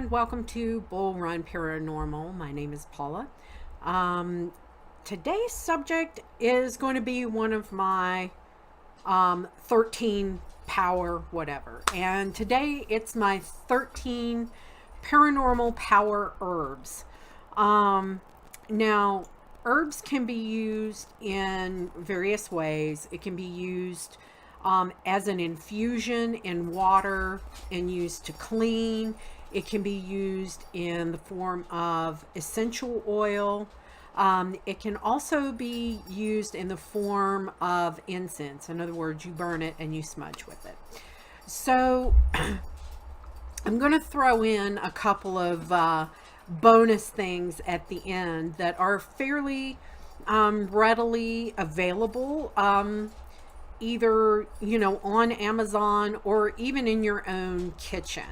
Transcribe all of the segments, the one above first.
and welcome to Bull Run Paranormal. My name is Paula. Today's subject is going to be one of my 13 power whatever. And today it's my 13 paranormal power herbs. Now, herbs can be used in various ways. It can be used as an infusion in water and used to clean. It can be used in the form of essential oil. It can also be used in the form of incense. In other words, you burn it and you smudge with it. So I'm going to throw in a couple of bonus things at the end that are fairly readily available. Either, on Amazon or even in your own kitchen.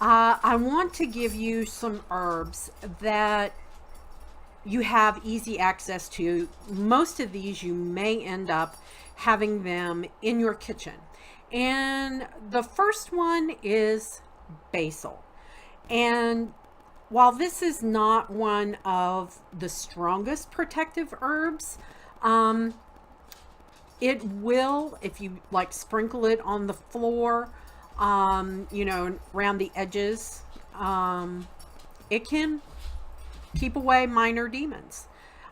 I want to give you some herbs that you have easy access to. Most of these you may end up having them in your kitchen. And the first one is basil. And while this is not one of the strongest protective herbs, it will, if you sprinkle it on the floor, around the edges, it can keep away minor demons.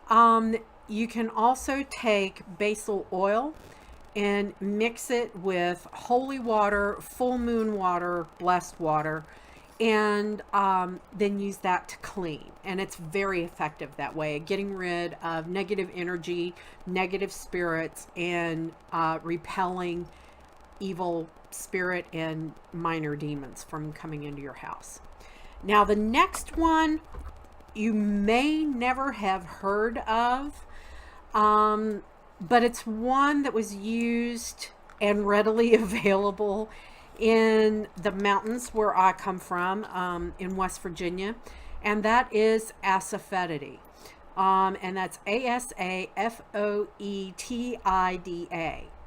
You can also take basil oil and mix it with holy water, full moon water, blessed water, and then use that to clean. And it's very effective that way, getting rid of negative energy, negative spirits, and repelling evil spirit and minor demons from coming into your house. Now, the next one you may never have heard of, but it's one that was used and readily available in the mountains where I come from, in West Virginia, and that is Asafoetida. And that's Asafoetida.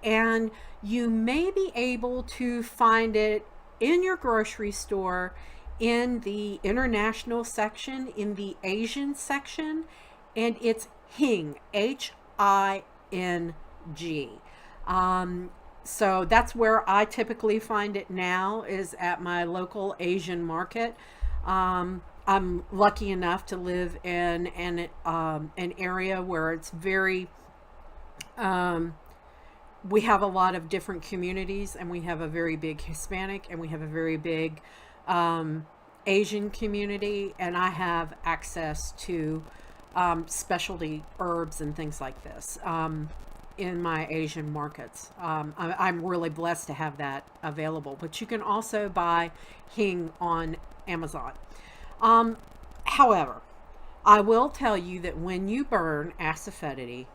And you may be able to find it in your grocery store, in the international section, in the Asian section, and it's Hing, Hing. So that's where I typically find it now, is at my local Asian market. I'm lucky enough to live in an area where it's very, we have a lot of different communities, and we have a very big Hispanic, and we have a very big Asian community, and I have access to specialty herbs and things like this. In my Asian markets. I'm really blessed to have that available, but you can also buy Hing on Amazon. However, I will tell you that when you burn Asafoetida,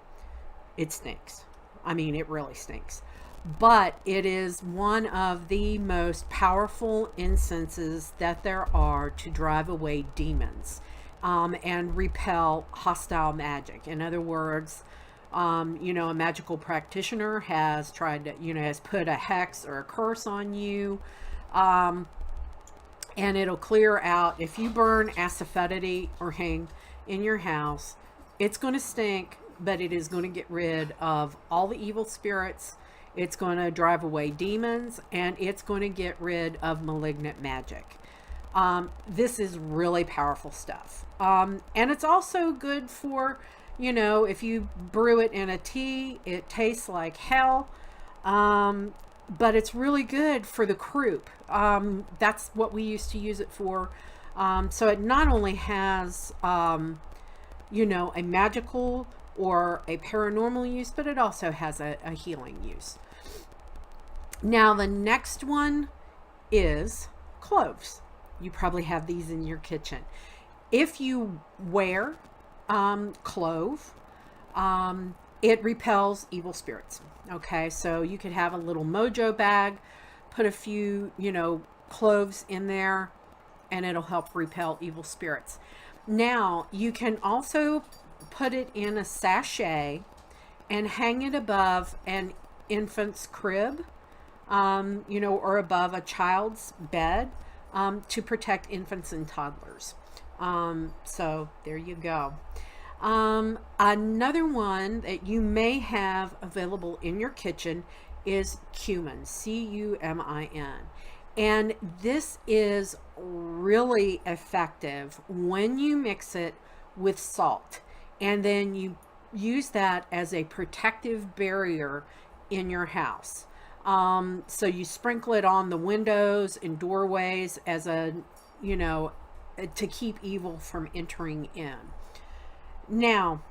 it stinks. I mean, it really stinks. But it is one of the most powerful incenses that there are to drive away demons and repel hostile magic. In other words, a magical practitioner has tried to, has put a hex or a curse on you, and it'll clear out. If you burn Asafoetida or Hing in your house, it's going to stink, but it is going to get rid of all the evil spirits. It's going to drive away demons, and it's going to get rid of malignant magic. This is really powerful stuff. And it's also good for, if you brew it in a tea, it tastes like hell. But it's really good for the croup. That's what we used to use it for. So it not only has, a magical or a paranormal use, but it also has a healing use. Now, the next one is cloves. You probably have these in your kitchen. If you wear clove, it repels evil spirits. Okay, so you could have a little mojo bag, put a few, cloves in there, and it'll help repel evil spirits. Now, you can also put it in a sachet and hang it above an infant's crib, or above a child's bed. to protect infants and toddlers. So there you go. Another one that you may have available in your kitchen is cumin, cumin. And this is really effective when you mix it with salt. And then you use that as a protective barrier in your house. So you sprinkle it on the windows and doorways as a, to keep evil from entering in. Now,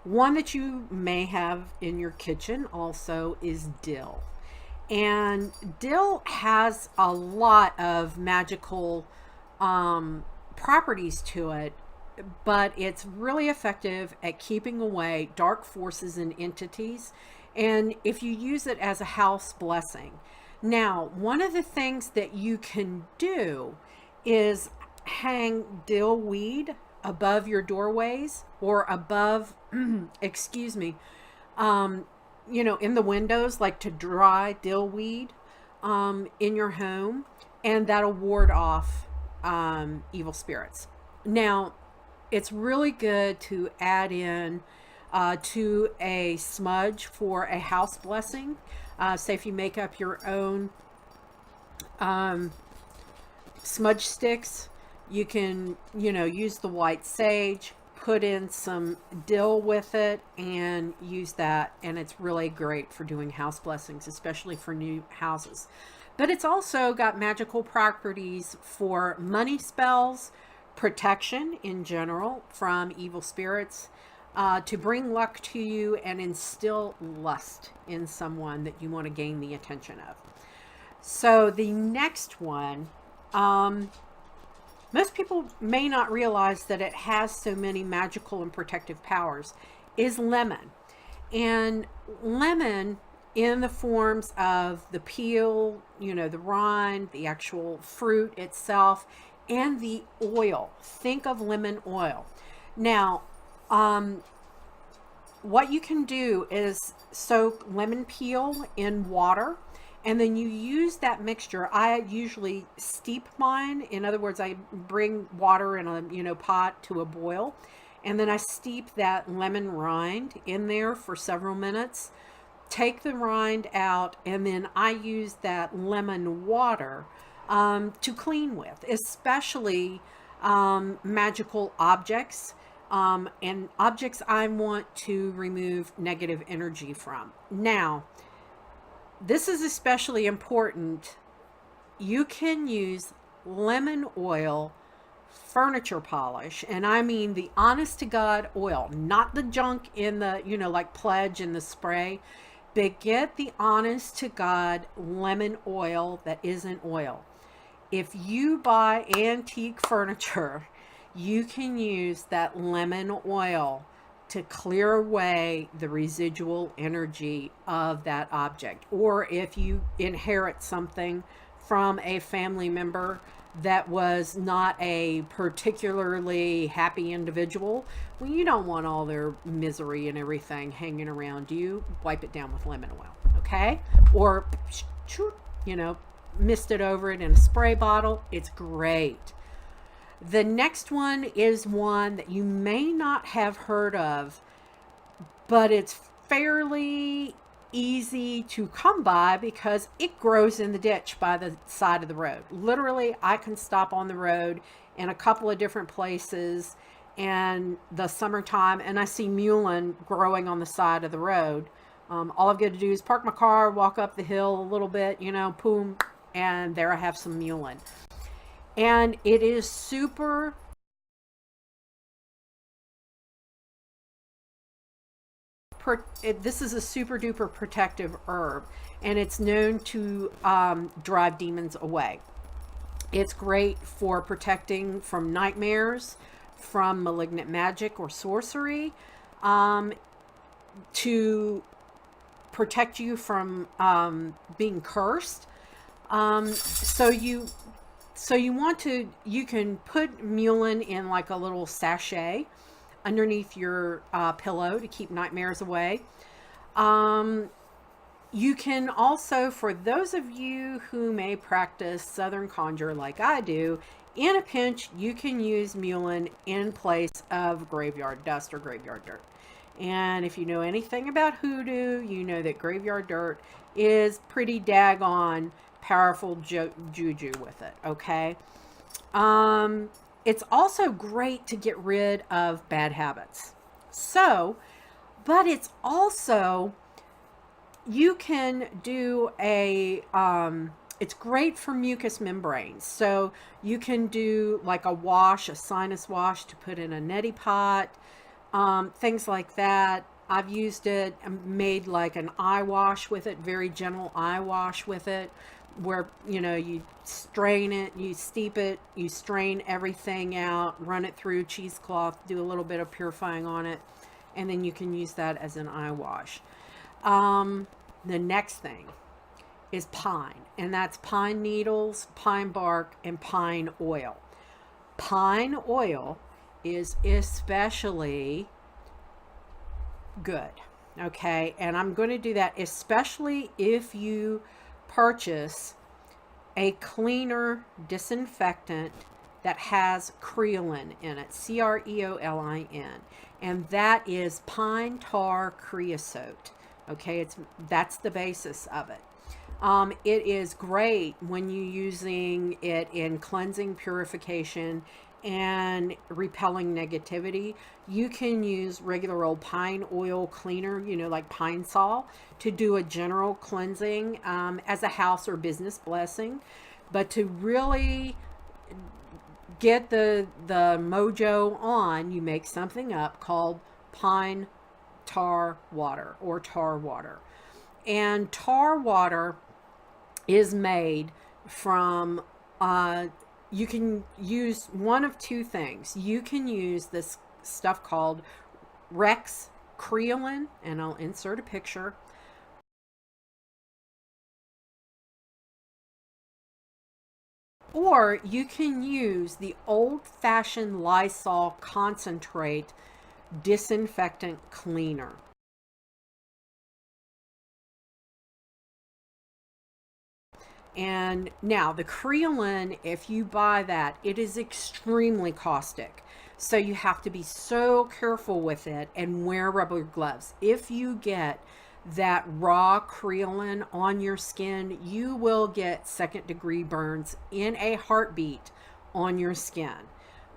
one that you may have in your kitchen also is dill. And dill has a lot of magical properties to it, but it's really effective at keeping away dark forces and entities. And if you use it as a house blessing. Now, one of the things that you can do is hang dill weed above your doorways or above, excuse me, in the windows, like to dry dill weed in your home, and that'll ward off evil spirits. Now, it's really good to add in to a smudge for a house blessing. Say if you make up your own smudge sticks, you can, use the white sage, put in some dill with it, and use that. And it's really great for doing house blessings, especially for new houses. But it's also got magical properties for money spells, protection in general from evil spirits, to bring luck to you and instill lust in someone that you want to gain the attention of. So the next one, most people may not realize that it has so many magical and protective powers, is lemon. And lemon, in the forms of the peel, the rind, the actual fruit itself, and the oil. Think of lemon oil. Now, what you can do is soak lemon peel in water, and then you use that mixture. I usually steep mine. In other words, I bring water in a pot to a boil, and then I steep that lemon rind in there for several minutes. Take the rind out, and then I use that lemon water to clean with, especially magical objects and objects I want to remove negative energy from. Now, this is especially important. You can use lemon oil furniture polish, and I mean the honest to God oil, not the junk in the, like Pledge and the spray, but get the honest to God lemon oil that isn't oil. If you buy antique furniture, you can use that lemon oil to clear away the residual energy of that object. Or if you inherit something from a family member that was not a particularly happy individual, well, you don't want all their misery and everything hanging around you. Wipe it down with lemon oil, okay? Or, mist it over it in a spray bottle. It's great. The next one is one that you may not have heard of, but it's fairly easy to come by because it grows in the ditch by the side of the road. Literally, I can stop on the road in a couple of different places in the summertime, and I see mewling growing on the side of the road. All I've got to do is park my car, walk up the hill a little bit, boom, and there I have some mewling. And it is this is a super duper protective herb, and it's known to drive demons away. It's great for protecting from nightmares, from malignant magic or sorcery, to protect you from being cursed. So you can put Mewling in like a little sachet underneath your pillow to keep nightmares away. You can also, for those of you who may practice Southern Conjure like I do, in a pinch, you can use Mewling in place of graveyard dust or graveyard dirt. And if you know anything about hoodoo, you know that graveyard dirt is pretty daggone powerful juju with it, okay? It's also great to get rid of bad habits. So, but it's also, you can do it's great for mucous membranes. So you can do like a wash, a sinus wash to put in a neti pot, things like that. I've used it, made like an eye wash with it, very gentle eye wash with it, where, you know, you strain it, you steep it, you strain everything out, run it through cheesecloth, do a little bit of purifying on it, and then you can use that as an eye wash. The next thing is pine, and that's pine needles, pine bark, and pine oil. Pine oil is especially good, okay? And I'm going to do that especially if you purchase a cleaner disinfectant that has creolin in it, creolin, and that is pine tar creosote. Okay, that's the basis of it. It is great when you're using it in cleansing, purification, and repelling negativity. You can use regular old pine oil cleaner, you know, like Pine Sol, to do a general cleansing as a house or business blessing. But to really get the mojo on, you make something up called pine tar water or tar water. And tar water is made from, you can use one of two things. You can use this stuff called Rex creolin, and I'll insert a picture. Or you can use the old-fashioned Lysol concentrate disinfectant cleaner. And now the creolin, if you buy that, it is extremely caustic. So you have to be so careful with it and wear rubber gloves. If you get that raw creolin on your skin, you will get second-degree burns in a heartbeat on your skin.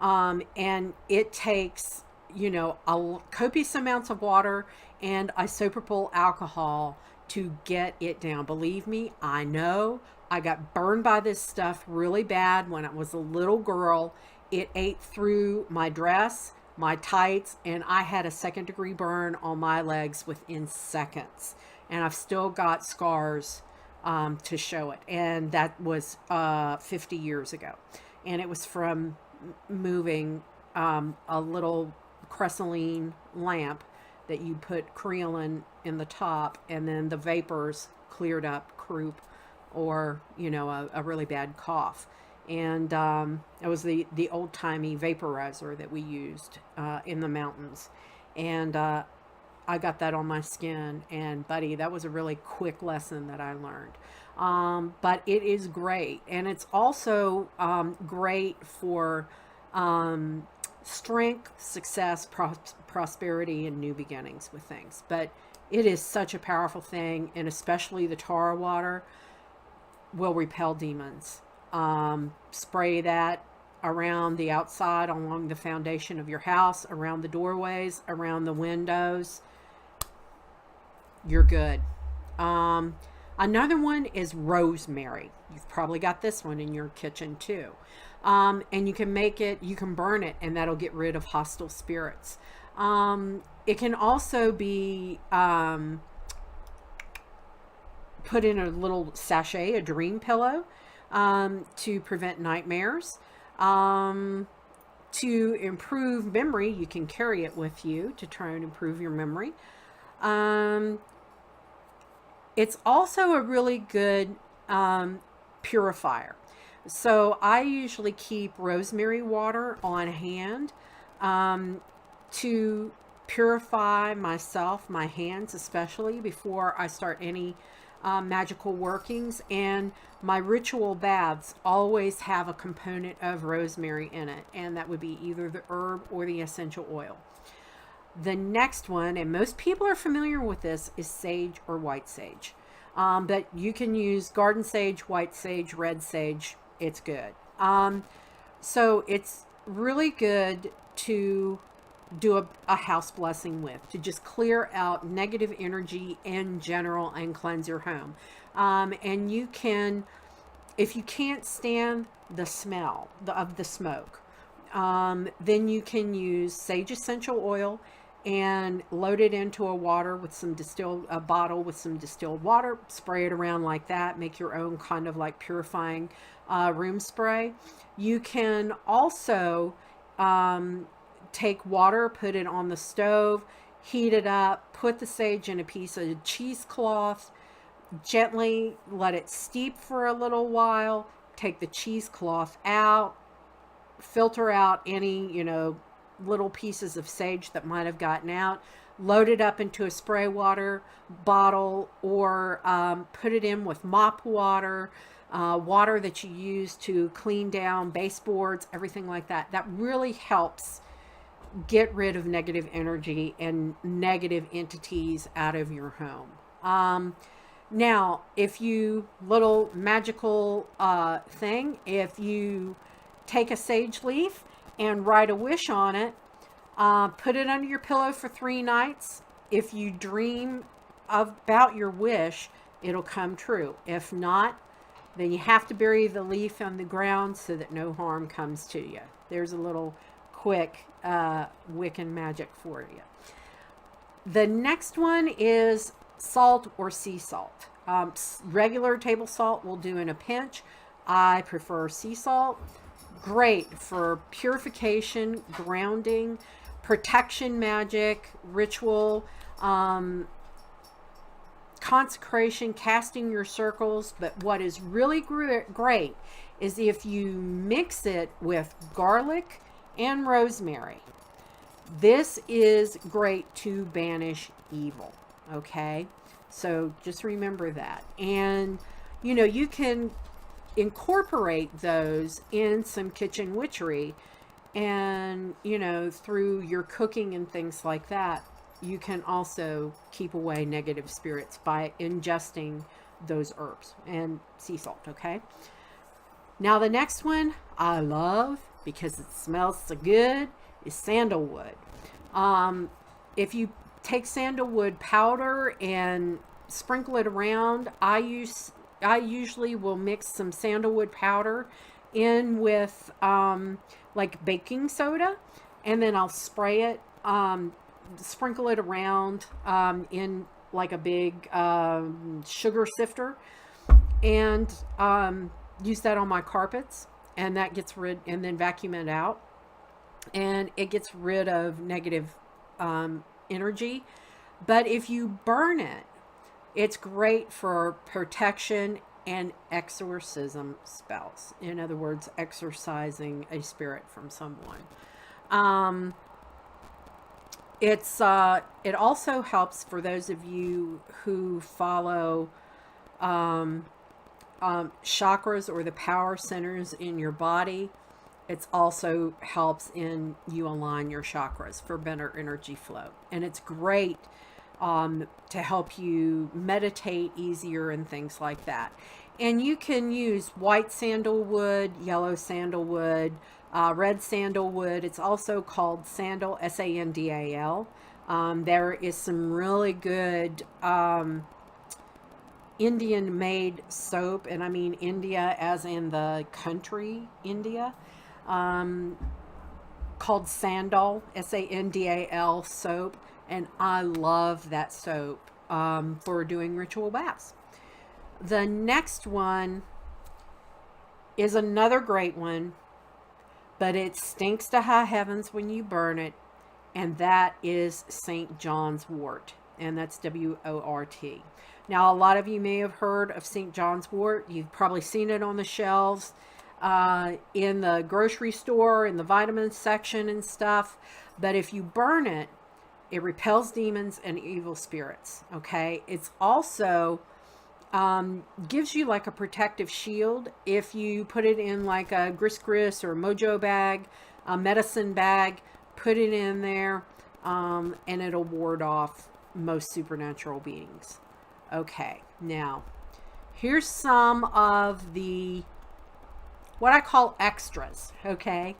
And it takes, you know, copious amounts of water and isopropyl alcohol to get it down. Believe me, I know. I got burned by this stuff really bad when I was a little girl. It ate through my dress, my tights, and I had a second-degree burn on my legs within seconds. And I've still got scars to show it. And that was 50 years ago. And it was from moving a little Cresseline lamp that you put creolin in the top, and then the vapors cleared up croup or, you know, a really bad cough. And it was the old-timey vaporizer that we used in the mountains. And I got that on my skin, and buddy, that was a really quick lesson that I learned. But it is great, and it's also great for strength, success, prosperity, and new beginnings with things. But it is such a powerful thing, and especially the tar water will repel demons. Spray that around the outside, along the foundation of your house, around the doorways, around the windows. You're good. Another one is rosemary. You've probably got this one in your kitchen too. And you can make it, you can burn it, and that'll get rid of hostile spirits. It can also be put in a little sachet, a dream pillow, to prevent nightmares. To improve memory, you can carry it with you to try and improve your memory. It's also a really good purifier. So I usually keep rosemary water on hand to purify myself, my hands especially, before I start any magical workings. And my ritual baths always have a component of rosemary in it, and that would be either the herb or the essential oil. The next one, and most people are familiar with this, is sage or white sage. But you can use garden sage, white sage, red sage. It's good. So it's really good to do a house blessing with, to just clear out negative energy in general and cleanse your home. And you can, if you can't stand the smell of the smoke, then you can use sage essential oil and load it into a bottle with some distilled water, spray it around like that, make your own kind of like purifying room spray. You can also take water, put it on the stove, heat it up, put the sage in a piece of cheesecloth, gently let it steep for a little while, take the cheesecloth out, filter out any, little pieces of sage that might have gotten out, load it up into a spray water bottle, or put it in with mop water, water that you use to clean down baseboards, everything like that. That really helps get rid of negative energy and negative entities out of your home. Now, if you, little magical thing, if you take a sage leaf and write a wish on it, put it under your pillow for 3 nights. If you dream about your wish, it'll come true. If not, then you have to bury the leaf on the ground so that no harm comes to you. There's a little quick Wiccan magic for you. The next one is salt or sea salt. Regular table salt will do in a pinch. I prefer sea salt. Great for purification, grounding, protection magic, ritual, consecration, casting your circles. But what is really great is if you mix it with garlic and rosemary. This is great to banish evil. Okay, so just remember that. And you can incorporate those in some kitchen witchery, and through your cooking and things like that, you can also keep away negative spirits by ingesting those herbs and sea salt. Okay, now the next one I love because it smells so good is sandalwood. If you take sandalwood powder and sprinkle it around, I usually will mix some sandalwood powder in with like baking soda, and then I'll spray it, sprinkle it around in like a big sugar sifter, and use that on my carpets, and that gets rid, and then vacuum it out, and it gets rid of negative energy. But if you burn it, it's great for protection and exorcism spells. In other words, exorcising a spirit from someone. It also helps for those of you who follow chakras or the power centers in your body. It also helps in you align your chakras for better energy flow. And it's great to help you meditate easier and things like that. And you can use white sandalwood, yellow sandalwood, red sandalwood. It's also called sandal, S-A-N-D-A-L. There is some really good Indian-made soap, and I mean India as in the country India, called Sandal, S-A-N-D-A-L soap, and I love that soap for doing ritual baths. The next one is another great one, but it stinks to high heavens when you burn it, and that is St. John's wort, and that's W-O-R-T. Now, a lot of you may have heard of St. John's wort. You've probably seen it on the shelves in the grocery store, in the vitamin section and stuff. But if you burn it, It repels demons and evil spirits. Okay. It's also gives you like a protective shield if you put it in like a gris or mojo bag, a medicine bag, put it in there, and it'll ward off most supernatural beings. Okay, now here's some of the what I call extras. Okay,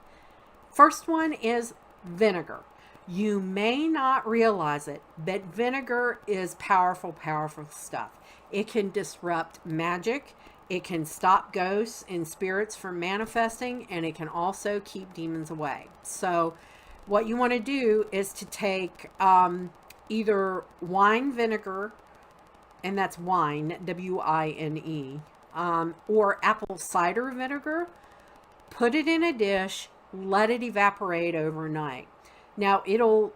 first one is vinegar. You may not realize it, but vinegar is powerful, powerful stuff. It can disrupt magic. It can stop ghosts and spirits from manifesting, and it can also keep demons away. So what you want to do is to take either wine vinegar, and that's wine, W-I-N-E, or apple cider vinegar, put it in a dish, let it evaporate overnight. Now it'll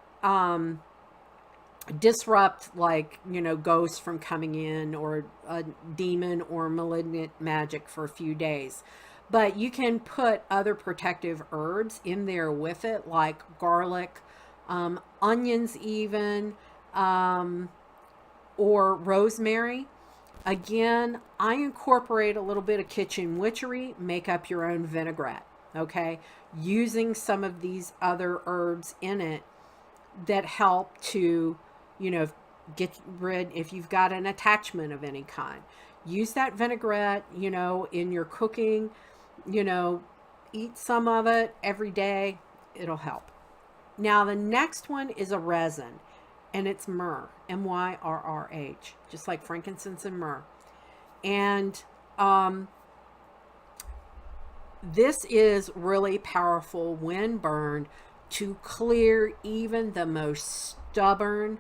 disrupt, like, ghosts from coming in, or a demon or malignant magic for a few days. But you can put other protective herbs in there with it, like garlic, onions even, or rosemary. Again, I incorporate a little bit of kitchen witchery, make up your own vinaigrette, okay? Using some of these other herbs in it that help to, get rid, if you've got an attachment of any kind. Use that vinaigrette, in your cooking, eat some of it every day. It'll help. Now, the next one is a resin, and it's myrrh, M-Y-R-R-H, just like frankincense and myrrh. And this is really powerful when burned to clear even the most stubborn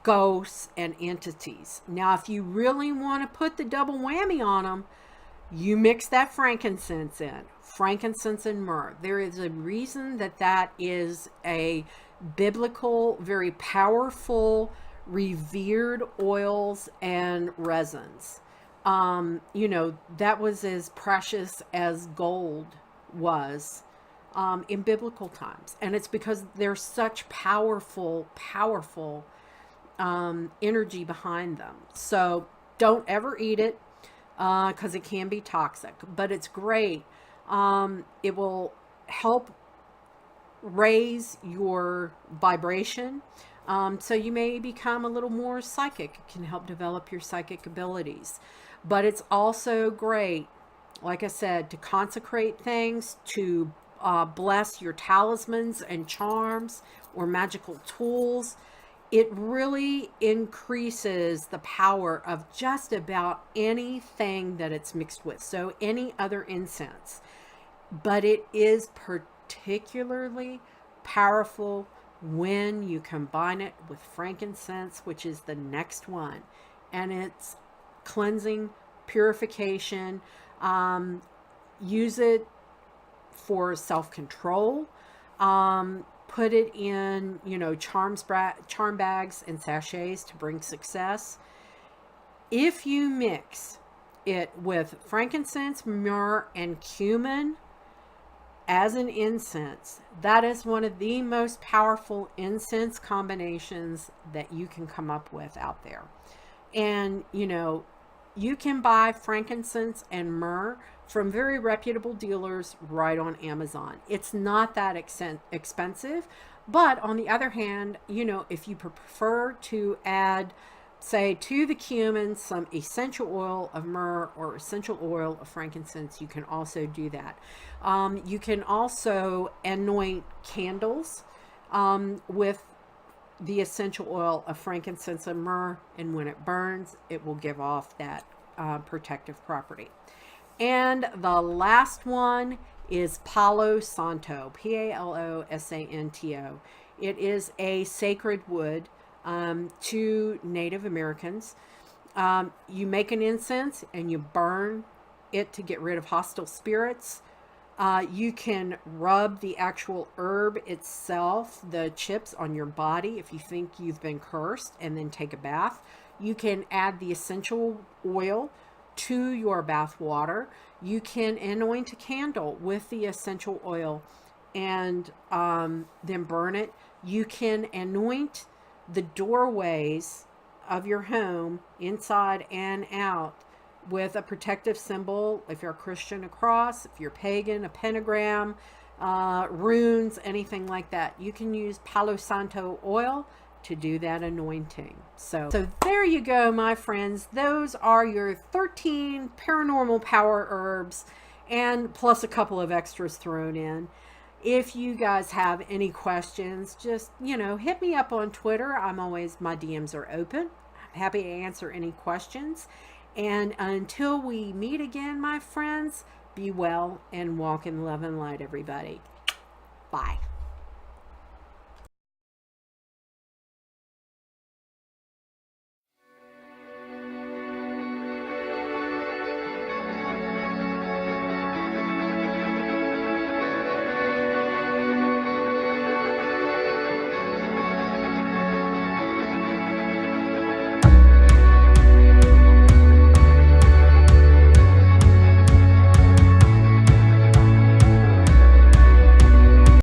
ghosts and entities. Now, if you really want to put the double whammy on them, you mix that frankincense in. Frankincense and myrrh. There is a reason that that is a biblical, very powerful, revered oils and resins. That was as precious as gold was in biblical times. And it's because there's such powerful, powerful energy behind them. So don't ever eat it because it can be toxic. But it's great. It will help raise your vibration. So you may become a little more psychic. It can help develop your psychic abilities. But it's also great, like I said, to consecrate things, to bless your talismans and charms or magical tools. It really increases the power of just about anything that it's mixed with. So any other incense. But it is particularly powerful when you combine it with frankincense, which is the next one. And it's cleansing, purification. Use it for self-control. Put it in, charm bags and sachets to bring success. If you mix it with frankincense, myrrh, and cumin as an incense, that is one of the most powerful incense combinations that you can come up with out there. And, you can buy frankincense and myrrh from very reputable dealers right on Amazon. It's not that expensive, but on the other hand, if you prefer to add, say, to the cumin some essential oil of myrrh or essential oil of frankincense, you can also do that. You can also anoint candles with the essential oil of frankincense and myrrh, and when it burns, it will give off that protective property. And the last one is Palo Santo, Palosanto. It is a sacred wood to Native Americans. You make an incense and you burn it to get rid of hostile spirits. You can rub the actual herb itself, the chips, on your body if you think you've been cursed, and then take a bath. You can add the essential oil to your bath water. You can anoint a candle with the essential oil and then burn it. You can anoint the doorways of your home, inside and out, with a protective symbol. If you're a Christian, a cross. If you're pagan, a pentagram, runes, anything like that. You can use Palo Santo oil to do that anointing. So there you go, my friends. Those are your 13 paranormal power herbs, and plus a couple of extras thrown in. If you guys have any questions, just, hit me up on Twitter. My DMs are open. I'm happy to answer any questions. And until we meet again, my friends, be well and walk in love and light, everybody. Bye.